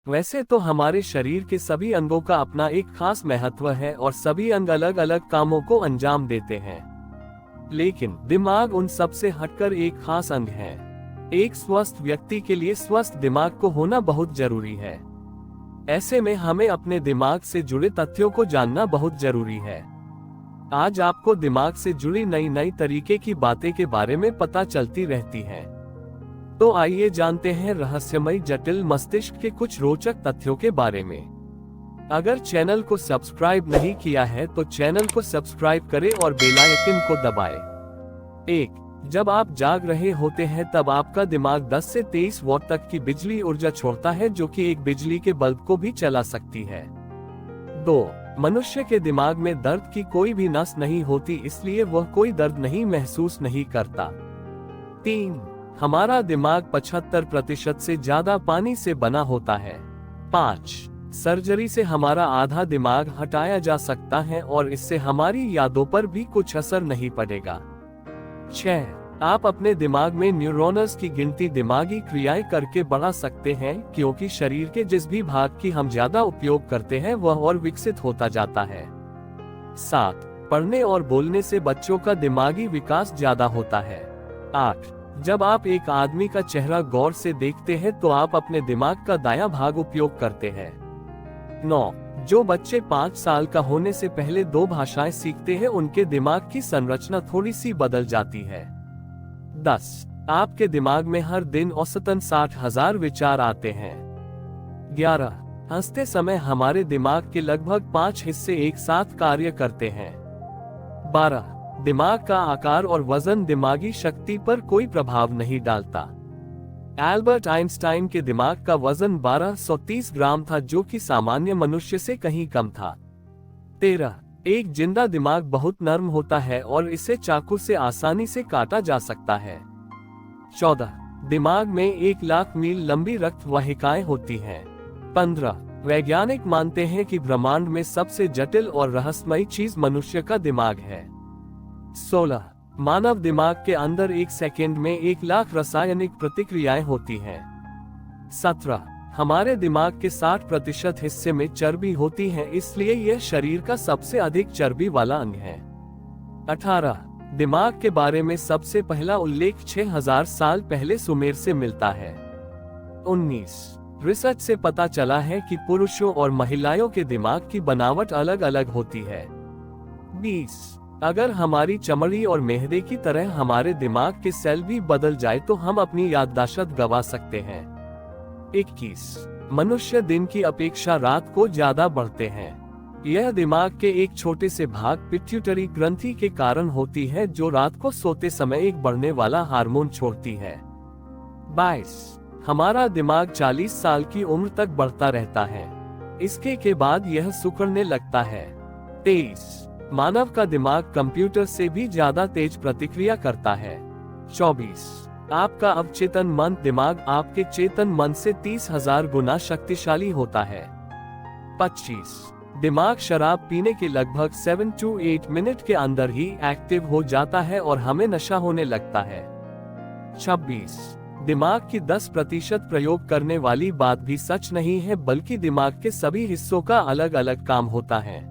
वैसे तो हमारे शरीर के सभी अंगों का अपना एक खास महत्व है और सभी अंग अलग अलग कामों को अंजाम देते हैं, लेकिन दिमाग उन सब से हटकर एक खास अंग है। एक स्वस्थ व्यक्ति के लिए स्वस्थ दिमाग को होना बहुत जरूरी है। ऐसे में हमें अपने दिमाग से जुड़े तथ्यों को जानना बहुत जरूरी है। आज आपको दिमाग से जुड़ी नई नई तरीके की बातें के बारे में पता चलती रहती हैं। तो आइए जानते हैं रहस्यमय जटिल मस्तिष्क के कुछ रोचक तथ्यों के बारे में। अगर चैनल को सब्सक्राइब नहीं किया है तो चैनल को सब्सक्राइब करें और बेल आइकन को दबाएं। 1. जब आप जाग रहे होते हैं तब आपका दिमाग 10 से 23 वॉट तक की बिजली ऊर्जा छोड़ता है, जो कि एक बिजली के बल्ब को भी चला सकती है। 2. मनुष्य के दिमाग में दर्द की कोई भी नस नहीं होती, इसलिए वह कोई दर्द नहीं महसूस नहीं करता। 3. हमारा दिमाग 75% से ज्यादा पानी से बना होता है। 5. सर्जरी से हमारा आधा दिमाग हटाया जा सकता है और इससे हमारी यादों पर भी कुछ असर नहीं पड़ेगा। 6. आप अपने दिमाग में न्यूरॉन्स की गिनती दिमागी क्रियाएं करके बढ़ा सकते हैं, क्योंकि शरीर के जिस भी भाग की हम ज्यादा उपयोग करते हैं वह और विकसित होता जाता है। 7. पढ़ने और बोलने से बच्चों का दिमागी विकास ज्यादा होता है। 8. जब आप एक आदमी का चेहरा गौर से देखते हैं तो आप अपने दिमाग का दायां भाग उपयोग करते हैं। 9. जो बच्चे 5 साल का होने से पहले 2 भाषाएं सीखते हैं उनके दिमाग की संरचना थोड़ी सी बदल जाती है। 10. आपके दिमाग में हर दिन औसतन 60,000 विचार आते हैं। 11. हंसते समय हमारे दिमाग के लगभग 5 हिस्से एक साथ कार्य करते हैं। 12. दिमाग का आकार और वजन दिमागी शक्ति पर कोई प्रभाव नहीं डालता। एल्बर्ट आइंस्टाइन के दिमाग का वजन 1230 ग्राम था, जो कि सामान्य मनुष्य से कहीं कम था। 13. एक जिंदा दिमाग बहुत नरम होता है और इसे चाकू से आसानी से काटा जा सकता है। 14. दिमाग में 1,00,000 मील लंबी रक्त वाहिकाएं होती हैं। 15. वैज्ञानिक मानते हैं कि ब्रह्मांड में सबसे जटिल और रहस्यमयी चीज मनुष्य का दिमाग है। 16. मानव दिमाग के अंदर 1 सेकेंड में 1,00,000 रासायनिक प्रतिक्रियाएं होती हैं। 17. हमारे दिमाग के 60% हिस्से में चर्बी होती है, इसलिए यह शरीर का सबसे अधिक चर्बी वाला अंग है। 18. दिमाग के बारे में सबसे पहला उल्लेख 6000 साल पहले सुमेर से मिलता है। 19. रिसर्च से पता चला है कि पुरुषों और महिलाओं के दिमाग की बनावट अलग अलग होती है। 20. अगर हमारी चमड़ी और मेहंदी की तरह हमारे दिमाग के सेल भी बदल जाए तो हम अपनी याददाश्त गंवा सकते हैं। 21. मनुष्य दिन की अपेक्षा रात को ज्यादा बढ़ते हैं। यह दिमाग के एक छोटे से भाग पिट्यूटरी ग्रंथि के कारण होती है, जो रात को सोते समय एक बढ़ने वाला हार्मोन छोड़ती है। 22. हमारा दिमाग 40 साल की उम्र तक बढ़ता रहता है। इसके के बाद यह सिकुड़ने लगता है। 23. मानव का दिमाग कंप्यूटर से भी ज्यादा तेज प्रतिक्रिया करता है। 24. आपका अवचेतन मन दिमाग आपके चेतन मन से 30,000 गुना शक्तिशाली होता है। 25. दिमाग शराब पीने के लगभग 7 to 8 मिनट के अंदर ही एक्टिव हो जाता है और हमें नशा होने लगता है। 26. दिमाग की 10% प्रयोग करने वाली बात भी सच नहीं है, बल्कि दिमाग के सभी हिस्सों का अलग अलग काम होता है।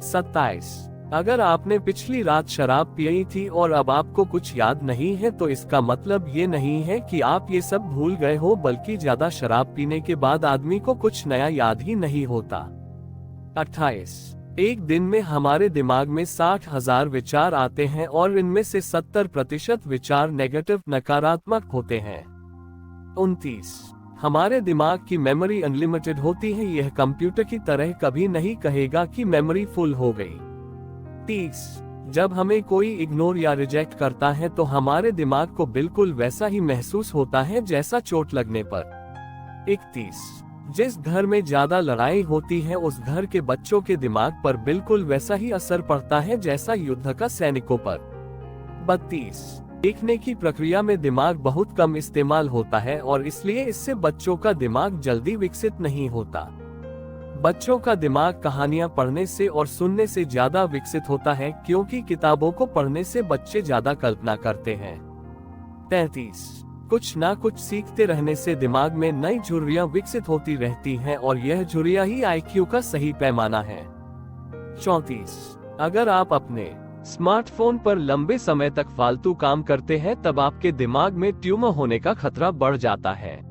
27. अगर आपने पिछली रात शराब पी थी और अब आपको कुछ याद नहीं है तो इसका मतलब ये नहीं है कि आप ये सब भूल गए हो, बल्कि ज्यादा शराब पीने के बाद आदमी को कुछ नया याद ही नहीं होता। 28. एक दिन में हमारे दिमाग में 60,000 विचार आते हैं और इनमें से 70% विचार नेगेटिव नकारात्मक होते हैं। 29. हमारे दिमाग की मेमोरी अनलिमिटेड होती है, यह कंप्यूटर की तरह कभी नहीं कहेगा कि मेमोरी फुल हो गई। 30. जब हमें कोई इग्नोर या रिजेक्ट करता है तो हमारे दिमाग को बिल्कुल वैसा ही महसूस होता है जैसा चोट लगने पर। 31. जिस घर में ज्यादा लड़ाई होती है उस घर के बच्चों के दिमाग पर बिल्कुल वैसा ही असर पड़ता है जैसा युद्ध का सैनिकों पर। 32. देखने की प्रक्रिया में दिमाग बहुत कम इस्तेमाल होता है और इसलिए इससे बच्चों का दिमाग जल्दी विकसित नहीं होता। बच्चों का दिमाग कहानियां पढ़ने से और सुनने से ज्यादा विकसित होता है, क्योंकि किताबों को पढ़ने से बच्चे ज्यादा कल्पना करते हैं। 33. कुछ ना कुछ सीखते रहने से दिमाग में नई झुर्रियां विकसित होती रहती हैं और यह झुर्रियां ही आईक्यू का सही पैमाना है। 34। अगर आप अपने स्मार्टफोन पर लंबे समय तक फालतू काम करते हैं तब आपके दिमाग में ट्यूमर होने का खतरा बढ़ जाता है।